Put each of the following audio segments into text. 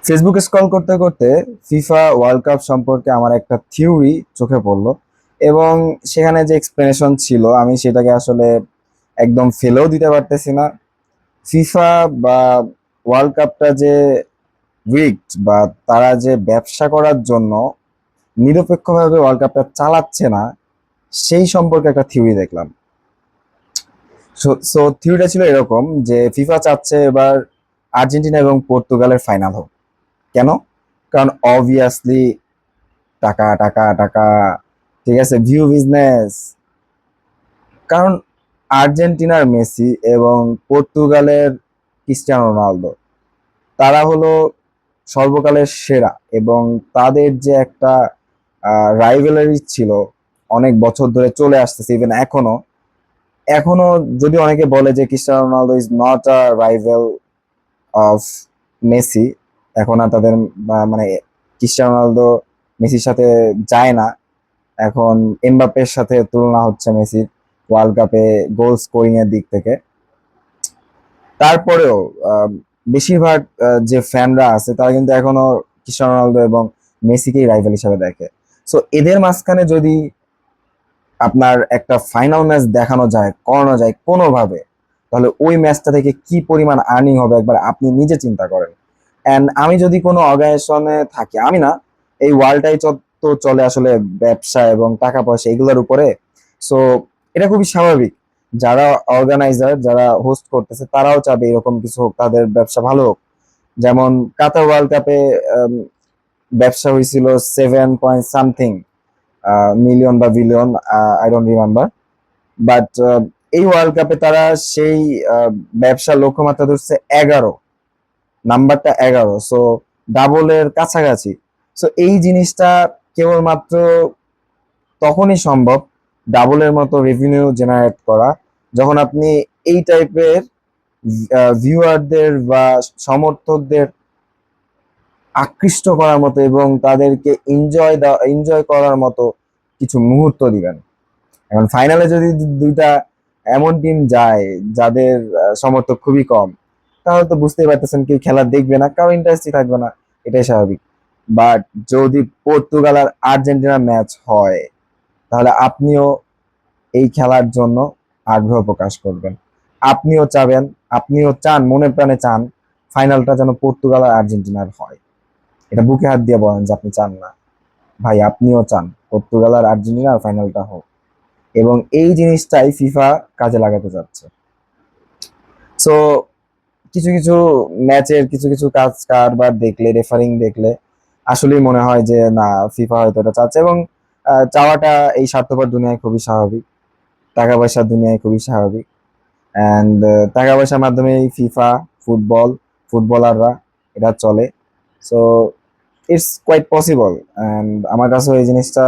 ফেসবুকে স্ক্রল করতে করতে ফিফা ওয়ার্ল্ড কাপ সম্পর্কে আমার একটা থিওরি চোখে পড়লো এবং সেখানে যে এক্সপ্লেনেশন ছিল আমি সেটাকে আসলে একদম ফেলেও দিতে পারতেছি না। ফিফা বা ওয়ার্ল্ড কাপটা যে রিগড বা তারা যে ব্যবসা করার জন্য নিরপেক্ষভাবে ওয়ার্ল্ড কাপটা চালাচ্ছে না সেই সম্পর্কে একটা থিওরি দেখলাম। সো থিওরিটা ছিল এরকম যে ফিফা চাচ্ছে এবার আর্জেন্টিনা এবং পর্তুগালের ফাইনাল হোক। কেন? কারণ অবভিয়াসলি টাকা টাকা টাকা, ঠিক আছে, ভিউ বিজনেস। কারণ আর্জেন্টিনার মেসি এবং পর্তুগালের ক্রিস্টিয়ানো রোনালদো, তারা হলো সর্বকালের সেরা এবং তাদের যে একটা রাইভেলারি ছিল অনেক বছর ধরে চলে আসতেছে, ইভেন এখনো এখনো যদি অনেকে বলে যে Cristiano Ronaldo is not a rival of Messi, এখন আর তাদের মানে ক্রিস্টিয়ানো রোনালদো মেসির সাথে যায় না। এখন এমবাপ্পের সাথে তুলনা হচ্ছে মেসির ওয়ার্ল্ড কাপে গোল স্কোরিং এর দিক থেকে। তারপরেও বেশিরভাগ যে ফ্যানরা আছে তারা কিন্তু এখনো ক্রিস্টিয়ানো রোনালদো এবং মেসিকেই রাইভাল হিসাবে দেখে। সো এদের মাঝখানে যদি আপনার একটা ফাইনাল ম্যাচ দেখানো যায়, করানো যায় কোনোভাবে, তাহলে ওই ম্যাচটা থেকে কি পরিমাণ আর্নিং হবে একবার আপনি নিজে চিন্তা করেন। অ্যান্ড আমি যদি কোনো অর্গানাইজেশনে থাকি, আমি না, এই ওয়ার্ল্ডটাই তো চলে আসলে ব্যবসা এবং টাকা পয়সা এগুলোর উপরে। সো এটা খুবই স্বাভাবিক, যারা অর্গানাইজার, যারা হোস্ট করতেছে তারাও চাবে এরকম কিছু হোক, তাদের ব্যবসা ভালো হোক। যেমন কাতার ওয়ার্ল্ড কাপে ব্যবসা হয়েছিল 7 পয়েন্ট সামথিং মিলিয়ন বা billion, I don't remember. But এই ওয়ার্ল্ড কাপে তারা সেই ব্যবসার লক্ষ্যমাত্রা ধরছে 11, নাম্বারটা 11, সো ডাবলের কাছাকাছি। সো এই জিনিসটা কেবলমাত্র তখনই সম্ভব ডাবলের মতো রেভিনিউ জেনারেট করা, যখন আপনি এই টাইপের ভিউয়ারদের বা সমর্থকদের আকৃষ্ট করার মতো এবং তাদেরকে এনজয় করার মতো কিছু মুহূর্ত দিবেন। এখন ফাইনালে যদি দুইটা এমন টিম যায় যাদের সমর্থক খুবই কম, তাহলে তো বুঝতেই পারতেছেন কেউ খেলা দেখবে না, কারো ইন্টারেস্টই থাকবে না, এটাই স্বাভাবিক। বাট যদি পর্তুগাল আর আর্জেন্টিনা ম্যাচ হয়, তাহলে আপনিও এই খেলার জন্য আগ্রহ প্রকাশ করবেন। আপনিও চাবেন, আপনিও চান, মনে প্রাণে চান ফাইনালটা যেন পর্তুগাল আর আর্জেন্টিনার হয়। এটা বুকে হাত দিয়ে বলেন যে আপনি চান না। ভাই, আপনিও চান পর্তুগাল আর আর্জেন্টিনার ফাইনালটা হোক, এবং এই জিনিসটাই ফিফা কাজে লাগাতে যাচ্ছে। সো কিছু কিছু ম্যাচের কিছু কিছু কাজ কারবার দেখলে, রেফারিং দেখলে আসলেই মনে হয় যে না, ফিফা হয়তো এটা চাচ্ছে, এবং চাওয়াটা এই স্বার্থপর দুনিয়ায় খুবই স্বাভাবিক, টাকা পয়সার দুনিয়ায় খুবই স্বাভাবিক। অ্যান্ড টাকা পয়সার মাধ্যমে এই ফিফা, ফুটবল, ফুটবলাররা এটা চলে। So it's quite possible, and আমার কাছেও এই জিনিসটা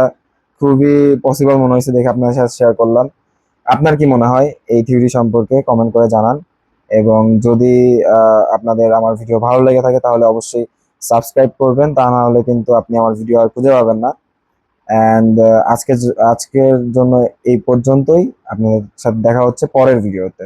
খুবই পসিবল মনে হয়েছে দেখে আপনার সাথে শেয়ার করলাম। আপনার কি মনে হয় এই থিওরি সম্পর্কে কমেন্ট করে জানান। এবং যদি আপনাদের আমার ভিডিও ভালো লেগে থাকে তাহলে অবশ্যই সাবস্ক্রাইব করবেন, তা না হলে কিন্তু আপনি আমার ভিডিও আর খুঁজে পাবেন না। অ্যান্ড আজকের জন্য এই পর্যন্তই। আপনাদের সাথে দেখা হচ্ছে পরের ভিডিওতে।